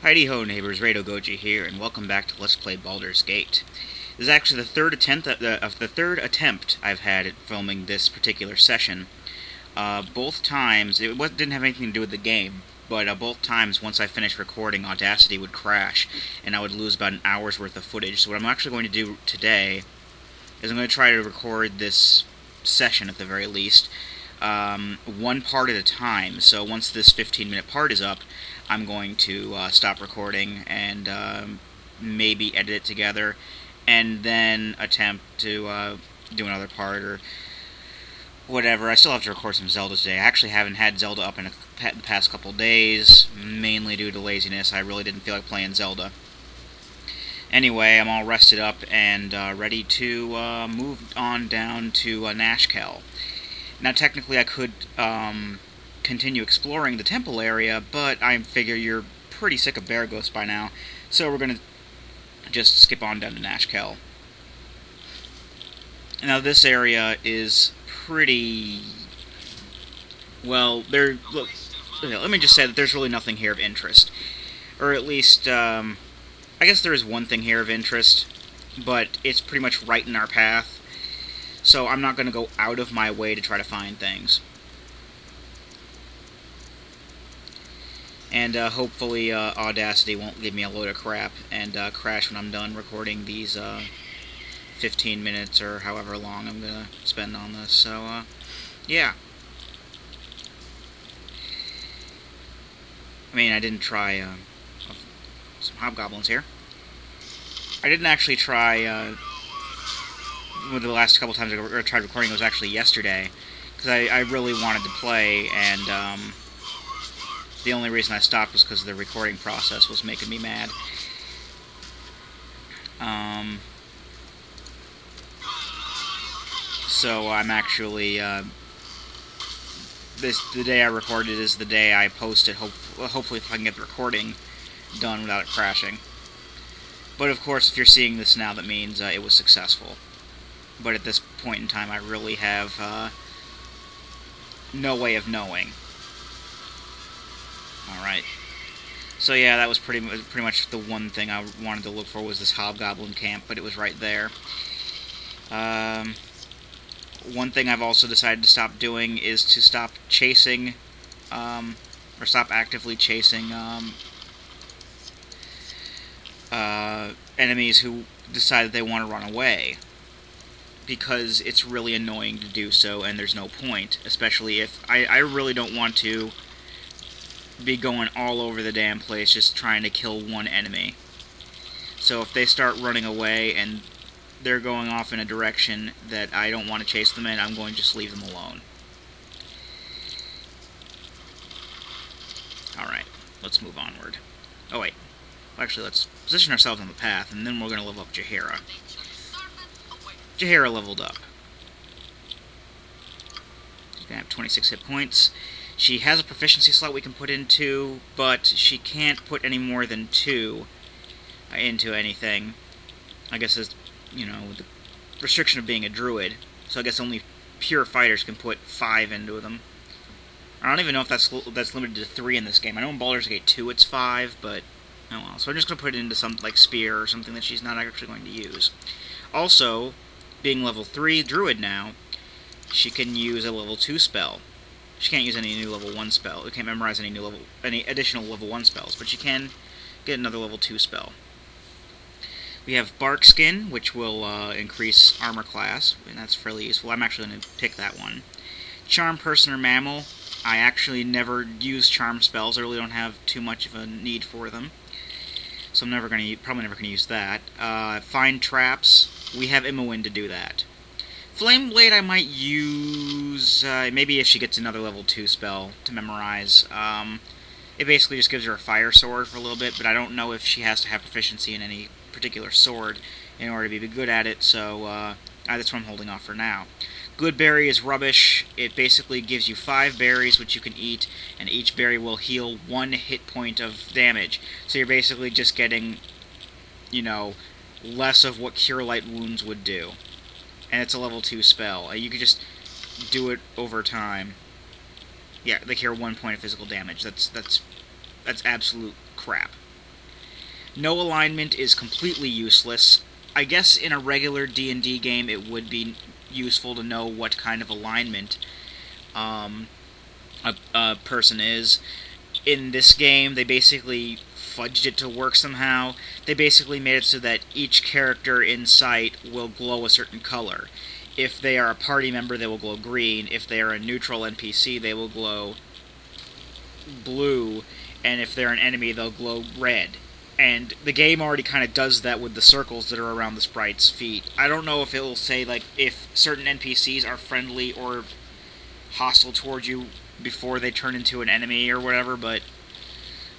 Heidi ho neighbors, Rado Goji here, and welcome back to Let's Play Baldur's Gate. This is actually the third attempt I've had at filming this particular session. Both times, didn't have anything to do with the game, but both times, once I finished recording, Audacity would crash, and I would lose about an hour's worth of footage. So what I'm actually going to do today is I'm going to try to record this session, at the very least, one part at a time. So once this 15-minute part is up, I'm going to stop recording and maybe edit it together, and then attempt to do another part or whatever. I still have to record some Zelda today. I actually haven't had Zelda up in the past couple days, mainly due to laziness. I really didn't feel like playing Zelda. Anyway, I'm all rested up and ready to move on down to Nashkel. Now, technically, I could continue exploring the temple area, but I figure you're pretty sick of bear ghosts by now, so we're going to just skip on down to Nashkel. Now, this area is pretty... well, look, let me just say that there's really nothing here of interest. Or at least, I guess there is one thing here of interest, but it's pretty much right in our path, so I'm not going to go out of my way to try to find things. And hopefully Audacity won't give me a load of crap and crash when I'm done recording these 15 minutes or however long I'm going to spend on this. So, yeah. I mean, I didn't try some hobgoblins here. I didn't actually try... the last couple times I tried recording was actually yesterday, because I really wanted to play, and the only reason I stopped was because the recording process was making me mad. So I'm actually the day I recorded is the day I posted. Hopefully, if I can get the recording done without it crashing. But of course, if you're seeing this now, that means it was successful. But at this point in time, I really have no way of knowing. Alright. So yeah, that was pretty much the one thing I wanted to look for, was this hobgoblin camp, but it was right there. One thing I've also decided to stop doing is to stop chasing, or stop actively chasing enemies who decide that they want to run away, because it's really annoying to do so, and there's no point, especially if I really don't want to be going all over the damn place just trying to kill one enemy. So if they start running away and they're going off in a direction that I don't want to chase them in, I'm going to just leave them alone. Alright, let's move onward. Oh wait, actually let's position ourselves on the path, and then we're going to level up Jaheira. Jaheira leveled up. She's going to have 26 hit points. She has a proficiency slot we can put in 2, but she can't put any more than 2 into anything. I guess it's, with the restriction of being a druid, so I guess only pure fighters can put 5 into them. I don't even know if that's limited to 3 in this game. I know in Baldur's Gate 2 it's 5, but oh well. So I'm just going to put it into something like Spear or something that she's not actually going to use. Also, being level 3 druid now, she can use a level 2 spell. She can't use any new level 1 spell. She can't memorize any additional level 1 spells, but she can get another level 2 spell. We have Bark Skin, which will increase armor class, and that's fairly useful. I'm actually going to pick that one. Charm Person or Mammal. I actually never use charm spells. I really don't have too much of a need for them, so I'm probably never going to use that. Find Traps. We have Imoen to do that. Flame Blade I might use, maybe if she gets another level 2 spell to memorize. It basically just gives her a fire sword for a little bit, but I don't know if she has to have proficiency in any particular sword in order to be good at it, so that's what I'm holding off for now. Good Berry is rubbish. It basically gives you 5 berries which you can eat, and each berry will heal 1 hit point of damage. So you're basically just getting, less of what Cure Light Wounds would do. And it's a level 2 spell. You could just do it over time. Yeah, they cure 1 point of physical damage. That's absolute crap. No alignment is completely useless. I guess in a regular D&D game it would be useful to know what kind of alignment a person is. In this game, they basically fudged it to work somehow. They basically made it so that each character in sight will glow a certain color. If they are a party member, they will glow green. If they are a neutral NPC, they will glow blue. And if they're an enemy, they'll glow red. And the game already kind of does that with the circles that are around the sprite's feet. I don't know if it will say, like, if certain NPCs are friendly or hostile towards you before they turn into an enemy or whatever, but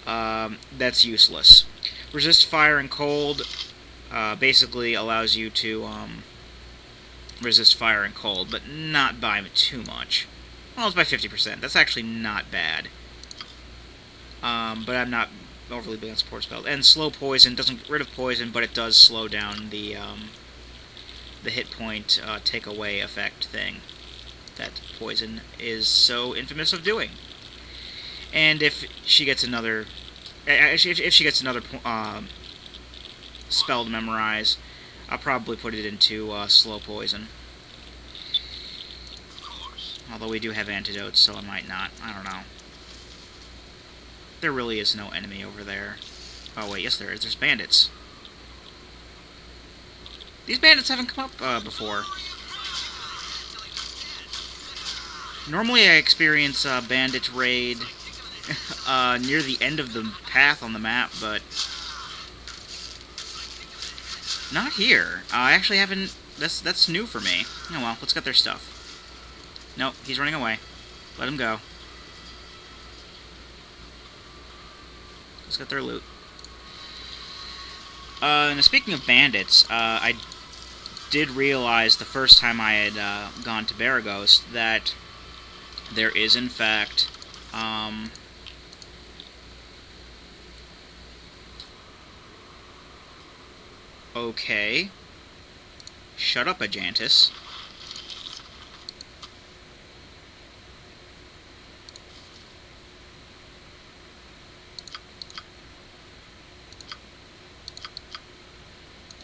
that's useless. Resist fire and cold basically allows you to resist fire and cold, but not by too much. Well, it's by 50%. That's actually not bad. But I'm not overly big on support spells. And slow poison doesn't get rid of poison, but it does slow down the hit point take away effect thing that poison is so infamous of doing. And if she gets another, if she gets another spell to memorize, I'll probably put it into slow poison. Although we do have antidotes, so I might not. I don't know. There really is no enemy over there. Oh wait, yes there is. There's bandits. These bandits haven't come up before. Normally I experience bandit raid near the end of the path on the map, but not here. I actually haven't... That's new for me. Oh well, let's get their stuff. Nope, he's running away. Let him go. Let's get their loot. And speaking of bandits, I did realize the first time I had gone to Baragos that there is, in fact, okay. Shut up, Ajantis.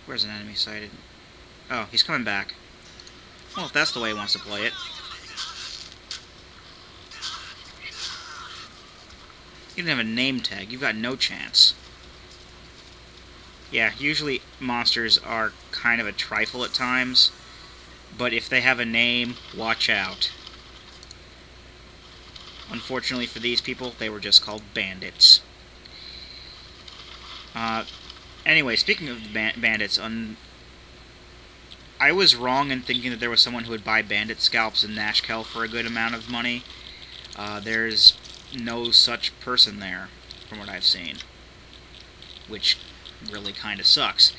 Where's an enemy sighted? Oh, he's coming back. Well, if that's the way he wants to play it. You don't have a name tag. You've got no chance. Yeah, usually monsters are kind of a trifle at times, but if they have a name, watch out. Unfortunately for these people, they were just called bandits. Anyway, speaking of bandits, I was wrong in thinking that there was someone who would buy bandit scalps in Nashkel for a good amount of money. There's no such person there, from what I've seen, which really kind of sucks.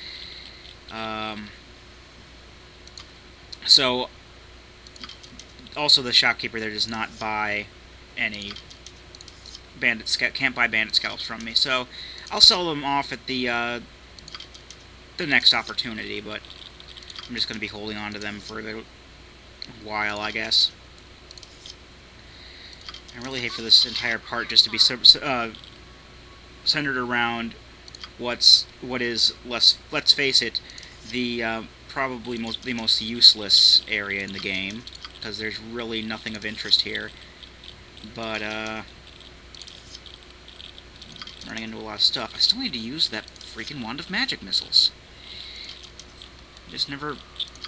So, also the shopkeeper there does not buy any can't buy bandit scalps from me, so I'll sell them off at the next opportunity, but I'm just going to be holding on to them for a little while, I guess. I really hate for this entire part just to be centered around what is, let's face it, the probably the most useless area in the game, because there's really nothing of interest here. But running into a lot of stuff. I still need to use that freaking wand of magic missiles. Just never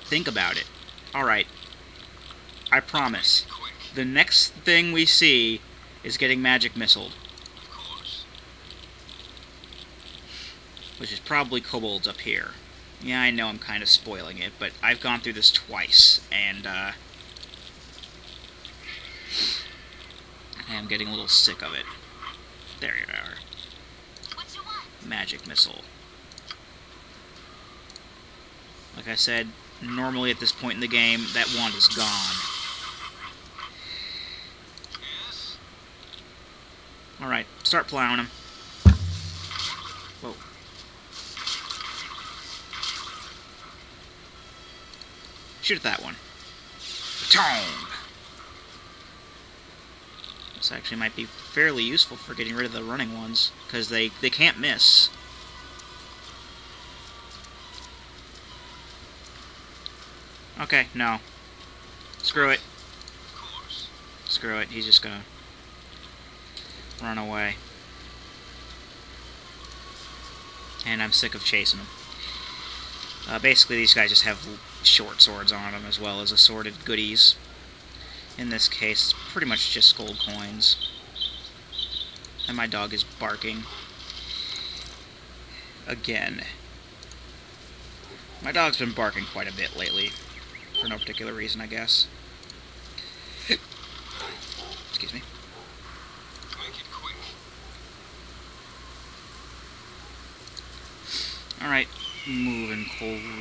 think about it. Alright. I promise. The next thing we see is getting magic missiled. Which is probably kobolds up here. Yeah, I know I'm kind of spoiling it, but I've gone through this twice, and I am getting a little sick of it. There you are. Magic missile. Like I said, normally at this point in the game, that wand is gone. Alright, start plowing him. Whoa. Shoot at that one. Tone! This actually might be fairly useful for getting rid of the running ones, because they can't miss. Okay, no. Screw it. Screw it, he's just gonna run away. And I'm sick of chasing him. Basically, these guys just have short swords on them, as well as assorted goodies. In this case, it's pretty much just gold coins. And my dog is barking. Again. My dog's been barking quite a bit lately. For no particular reason, I guess. Excuse me. Make it quick. Alright, moving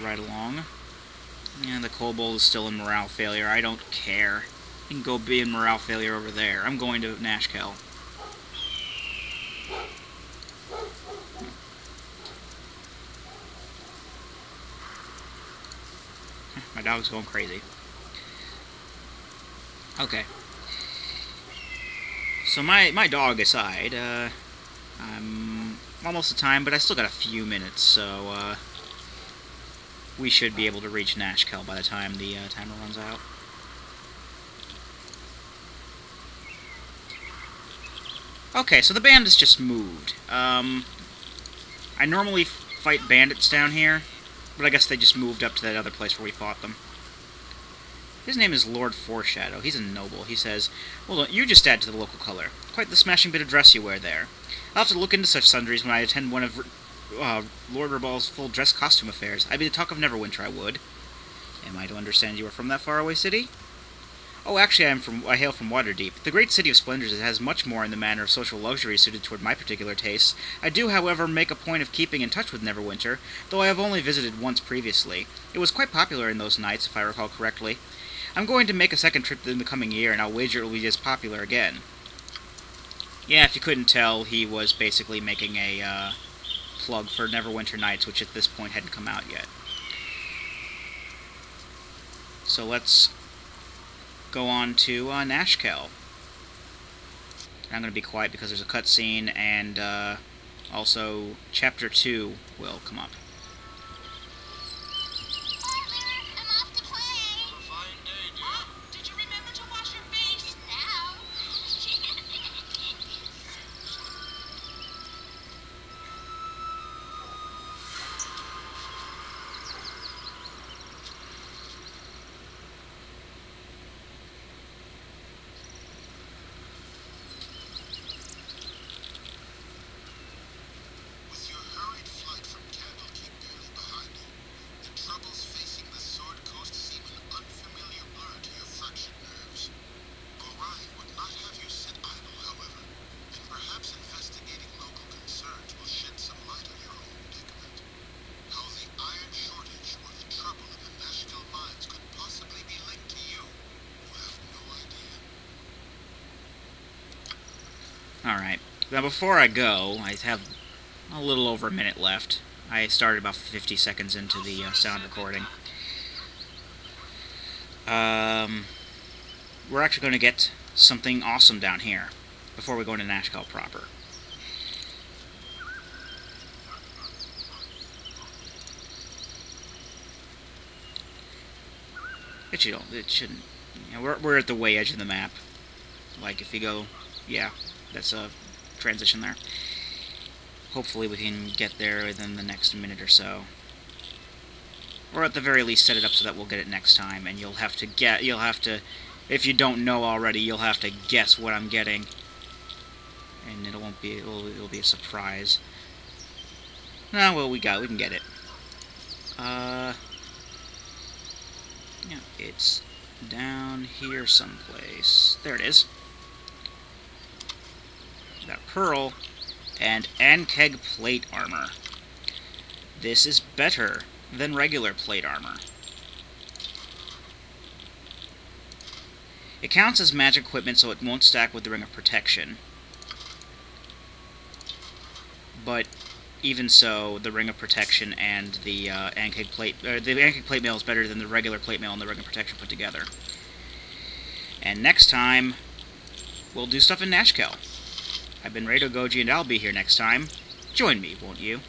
right along. And the kobold is still in morale failure. I don't care. You can go be in morale failure over there. I'm going to Nashkel. My dog's going crazy. Okay. So my dog aside, I'm almost at time, but I still got a few minutes, so we should be able to reach Nashkel by the time the timer runs out. Okay, so the bandits just moved. I normally fight bandits down here, but I guess they just moved up to that other place where we fought them. His name is Lord Foreshadow. He's a noble. He says, "Well, you just add to the local color. Quite the smashing bit of dress you wear there. I'll have to look into such sundries when I attend one of Lord Rabal's full dress costume affairs. I'd be the talk of Neverwinter, I would. Am I to understand you are from that faraway city?" "Oh, actually, I hail from Waterdeep. The great city of splendors has much more in the manner of social luxury suited toward my particular tastes. I do, however, make a point of keeping in touch with Neverwinter, though I have only visited once previously. It was quite popular in those nights, if I recall correctly. I'm going to make a second trip in the coming year, and I'll wager it will be as popular again." Yeah, if you couldn't tell, he was basically making a plug for Neverwinter Nights, which at this point hadn't come out yet. So let's go on to Nashkel. I'm going to be quiet because there's a cutscene, and also Chapter 2 will come up. Alright, now before I go, I have a little over a minute left. I started about 50 seconds into the sound recording. We're actually going to get something awesome down here before we go into Nashkel proper. It shouldn't. You know, we're at the way edge of the map. Like if you go, yeah. That's a transition there. Hopefully we can get there within the next minute or so. Or at the very least set it up so that we'll get it next time, and you'll have to, if you don't know already, you'll have to guess what I'm getting. And it'll be a surprise. Ah, well, we can get it. Yeah, it's down here someplace. There it is. Got pearl and Ankeg plate armor. This is better than regular plate armor. It counts as magic equipment, so it won't stack with the Ring of Protection. But even so, the Ring of Protection and the Ankeg plate mail is better than the regular plate mail and the Ring of Protection put together. And next time, we'll do stuff in Nashkel. I've been Rado Goji, and I'll be here next time. Join me, won't you?